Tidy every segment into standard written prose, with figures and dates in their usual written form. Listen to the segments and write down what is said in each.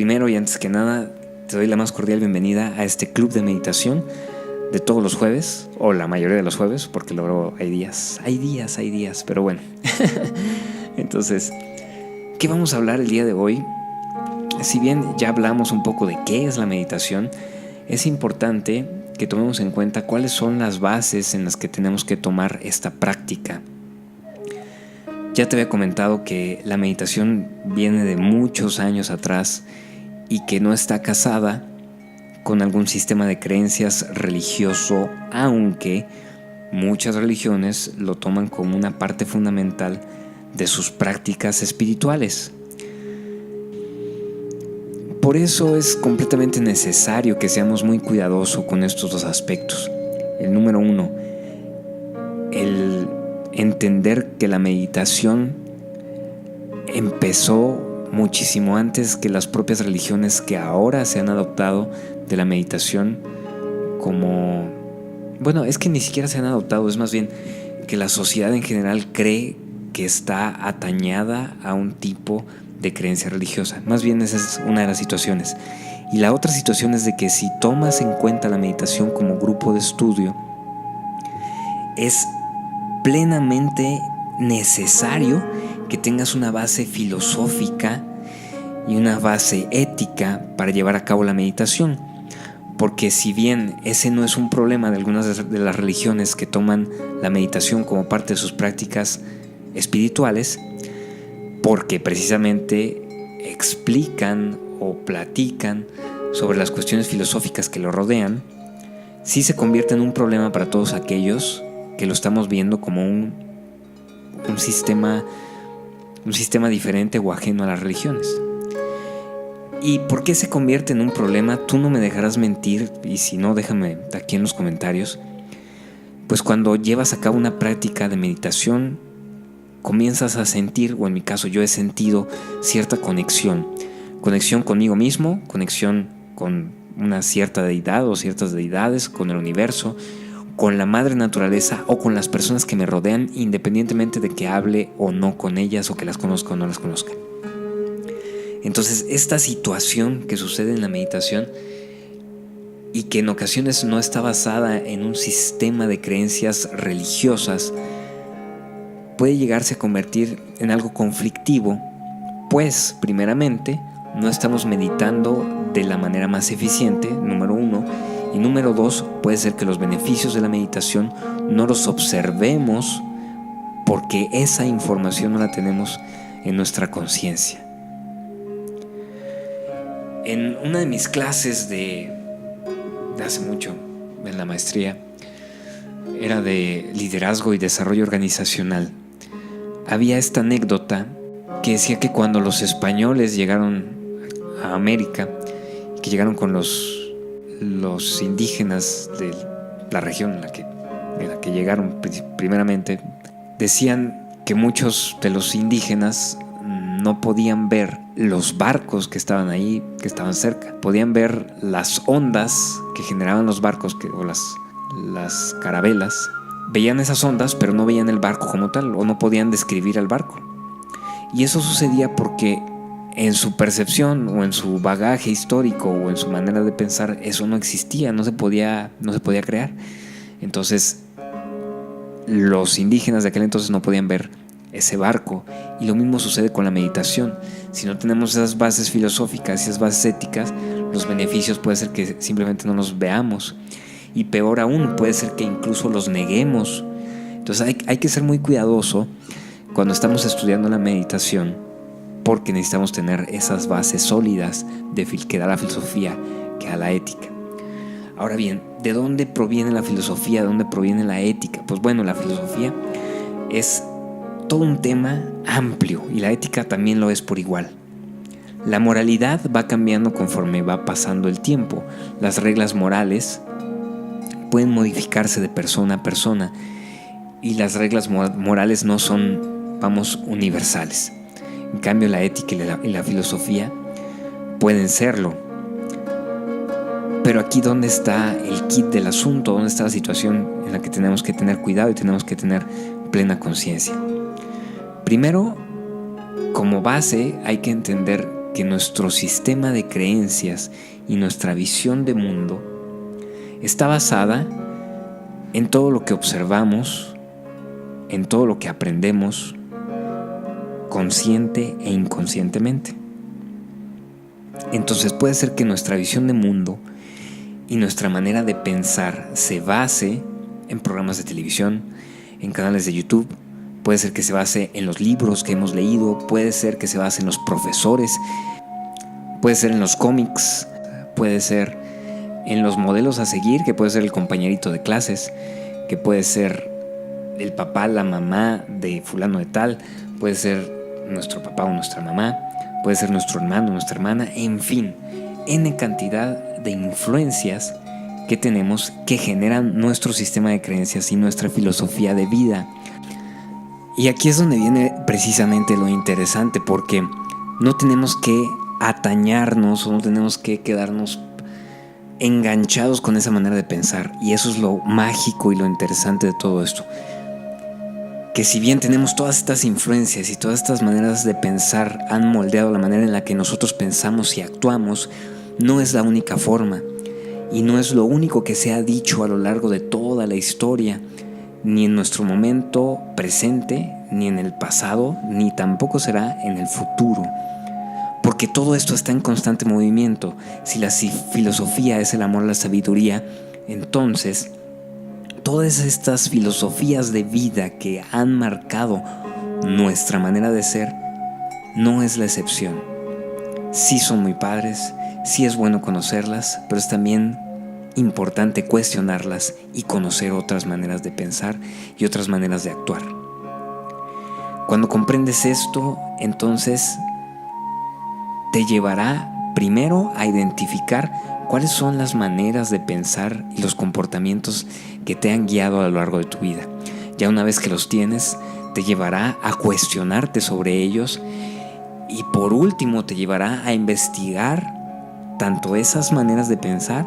Primero y antes que nada, te doy la más cordial bienvenida a este club de meditación de todos los jueves, o la mayoría de los jueves, porque luego hay días, pero bueno. Entonces, ¿qué vamos a hablar el día de hoy? Si bien ya hablamos un poco de qué es la meditación, es importante que tomemos en cuenta cuáles son las bases en las que tenemos que tomar esta práctica. Ya te había comentado que la meditación viene de muchos años atrás y que no está casada con algún sistema de creencias religioso, aunque muchas religiones lo toman como una parte fundamental de sus prácticas espirituales. Por eso es completamente necesario que seamos muy cuidadosos con estos dos aspectos. El número 1, el entender que la meditación empezó muchísimo antes que las propias religiones que ahora se han adoptado de la meditación como... Bueno, es que ni siquiera se han adoptado, es más bien que la sociedad en general cree que está atañada a un tipo de creencia religiosa. Más bien esa es una de las situaciones. Y la otra situación es de que si tomas en cuenta la meditación como grupo de estudio, es plenamente necesario que tengas una base filosófica y una base ética para llevar a cabo la meditación. Porque si bien ese no es un problema de algunas de las religiones que toman la meditación como parte de sus prácticas espirituales, porque precisamente explican o platican sobre las cuestiones filosóficas que lo rodean, sí se convierte en un problema para todos aquellos que lo estamos viendo como un sistema diferente o ajeno a las religiones. ¿Y por qué se convierte en un problema? Tú no me dejarás mentir, y si no, déjame aquí en los comentarios. Pues cuando llevas a cabo una práctica de meditación, comienzas a sentir, o en mi caso yo he sentido, cierta conexión conmigo mismo, conexión con una cierta deidad o ciertas deidades, con el universo, con la madre naturaleza o con las personas que me rodean, independientemente de que hable o no con ellas o que las conozca o no las conozca. Entonces, esta situación que sucede en la meditación y que en ocasiones no está basada en un sistema de creencias religiosas, puede llegarse a convertir en algo conflictivo, pues, primeramente, no estamos meditando de la manera más eficiente, número 1, y número 2, puede ser que los beneficios de la meditación no los observemos porque esa información no la tenemos en nuestra conciencia. En una de mis clases de hace mucho, en la maestría, era de liderazgo y desarrollo organizacional. Había esta anécdota que decía que cuando los españoles llegaron a América, que llegaron con los indígenas de la región en la que llegaron primeramente, decían que muchos de los indígenas no podían ver los barcos que estaban ahí, que estaban cerca. Podían ver las ondas que generaban los barcos o las carabelas. Veían esas ondas, pero no veían el barco como tal, o no podían describir al barco. Y eso sucedía porque en su percepción o en su bagaje histórico o en su manera de pensar, eso no existía, no se podía crear. Entonces, los indígenas de aquel entonces no podían ver ese barco. Y lo mismo sucede con la meditación. Si no tenemos esas bases filosóficas y esas bases éticas, los beneficios puede ser que simplemente no los veamos. Y peor aún, puede ser que incluso los neguemos. Entonces hay que ser muy cuidadoso cuando estamos estudiando la meditación, porque necesitamos tener esas bases sólidas que da la filosofía, que da la ética. Ahora bien, ¿de dónde proviene la filosofía? ¿De dónde proviene la ética? Pues bueno, la filosofía es todo un tema amplio y la ética también lo es por igual. La moralidad va cambiando conforme va pasando el tiempo. Las reglas morales pueden modificarse de persona a persona y las reglas morales no son, universales. En cambio, la ética y la filosofía pueden serlo. Pero aquí, ¿dónde está el kit del asunto? ¿Dónde está la situación en la que tenemos que tener cuidado y tenemos que tener plena conciencia? Primero, como base, hay que entender que nuestro sistema de creencias y nuestra visión de mundo está basada en todo lo que observamos, en todo lo que aprendemos, consciente e inconscientemente. Entonces puede ser que nuestra visión de mundo y nuestra manera de pensar se base en programas de televisión, en canales de YouTube, puede ser que se base en los libros que hemos leído, puede ser que se base en los profesores, puede ser en los cómics, puede ser en los modelos a seguir, que puede ser el compañerito de clases, que puede ser el papá, la mamá de fulano de tal, puede ser nuestro papá o nuestra mamá, puede ser nuestro hermano, nuestra hermana, en fin, N cantidad de influencias que tenemos que generan nuestro sistema de creencias y nuestra filosofía de vida. Y aquí es donde viene precisamente lo interesante, porque no tenemos que atañarnos o no tenemos que quedarnos enganchados con esa manera de pensar. Y eso es lo mágico y lo interesante de todo esto. Que si bien tenemos todas estas influencias y todas estas maneras de pensar han moldeado la manera en la que nosotros pensamos y actuamos, no es la única forma. Y no es lo único que se ha dicho a lo largo de toda la historia, ni en nuestro momento presente, ni en el pasado, ni tampoco será en el futuro. Porque todo esto está en constante movimiento. Si la filosofía es el amor a la sabiduría, entonces todas estas filosofías de vida que han marcado nuestra manera de ser no es la excepción. Sí son muy padres, sí es bueno conocerlas, pero es también importante cuestionarlas y conocer otras maneras de pensar y otras maneras de actuar. Cuando comprendes esto, entonces te llevará primero a identificar cuáles son las maneras de pensar y los comportamientos que te han guiado a lo largo de tu vida. Ya una vez que los tienes, te llevará a cuestionarte sobre ellos y por último te llevará a investigar tanto esas maneras de pensar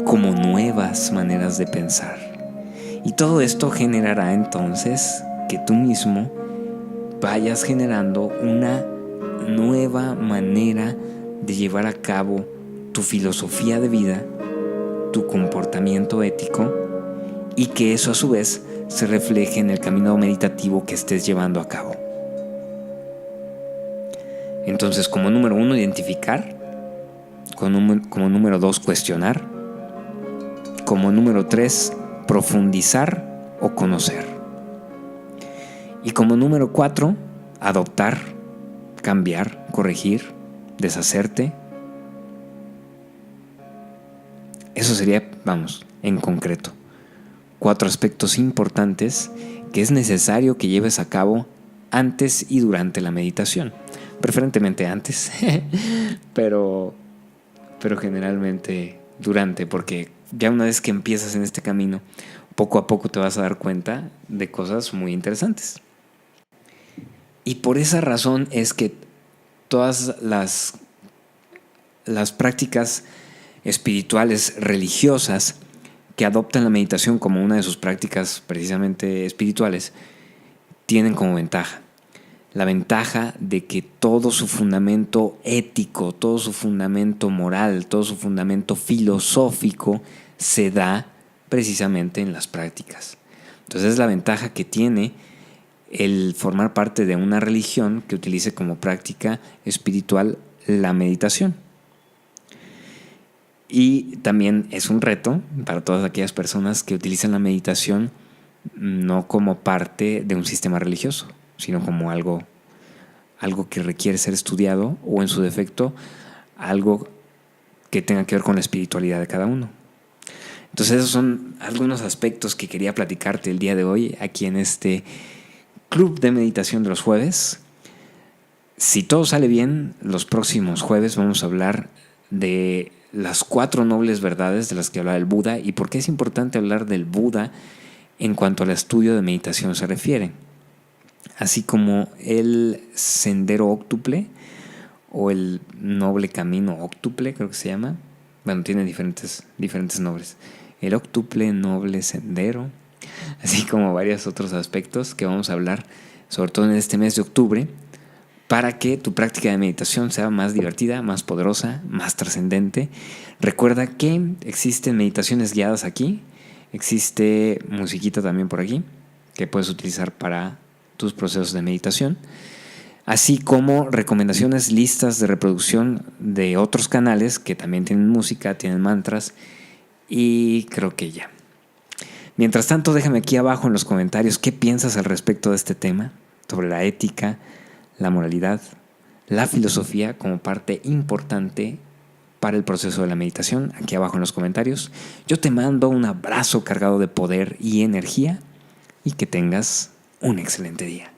como nuevas maneras de pensar. Y todo esto generará entonces que tú mismo vayas generando una nueva manera de llevar a cabo tu filosofía de vida, tu comportamiento ético, y que eso a su vez se refleje en el camino meditativo que estés llevando a cabo. Entonces, como número 1, identificar. Como número 2, cuestionar. Como número 3, profundizar o conocer. Y como número 4, adoptar, cambiar, corregir, deshacerte. Eso sería, en concreto, 4 aspectos importantes que es necesario que lleves a cabo antes y durante la meditación. Preferentemente antes, pero generalmente durante, porque ya una vez que empiezas en este camino, poco a poco te vas a dar cuenta de cosas muy interesantes. Y por esa razón es que todas las prácticas espirituales religiosas que adoptan la meditación como una de sus prácticas precisamente espirituales tienen como ventaja la ventaja de que todo su fundamento ético, todo su fundamento moral, todo su fundamento filosófico se da precisamente en las prácticas. Entonces es la ventaja que tiene el formar parte de una religión que utilice como práctica espiritual la meditación. Y también es un reto para todas aquellas personas que utilizan la meditación no como parte de un sistema religioso, sino como algo que requiere ser estudiado o en su defecto algo que tenga que ver con la espiritualidad de cada uno. Entonces esos son algunos aspectos que quería platicarte el día de hoy aquí en este club de meditación de los jueves. Si todo sale bien, los próximos jueves vamos a hablar de las 4 nobles verdades de las que habla el Buda y por qué es importante hablar del Buda en cuanto al estudio de meditación se refiere, así como el sendero óctuple o el noble camino óctuple, creo que se llama. Bueno, tiene diferentes nombres. El óctuple noble sendero, así como varios otros aspectos que vamos a hablar, sobre todo en este mes de octubre, para que tu práctica de meditación sea más divertida, más poderosa, más trascendente. Recuerda que existen meditaciones guiadas aquí, existe musiquita también por aquí que puedes utilizar para tus procesos de meditación, así como recomendaciones, listas de reproducción de otros canales que también tienen música, tienen mantras, y creo que ya. Mientras tanto, déjame aquí abajo en los comentarios qué piensas al respecto de este tema, sobre la ética, la moralidad, la filosofía como parte importante para el proceso de la meditación, aquí abajo en los comentarios. Yo te mando un abrazo cargado de poder y energía y que tengas un excelente día.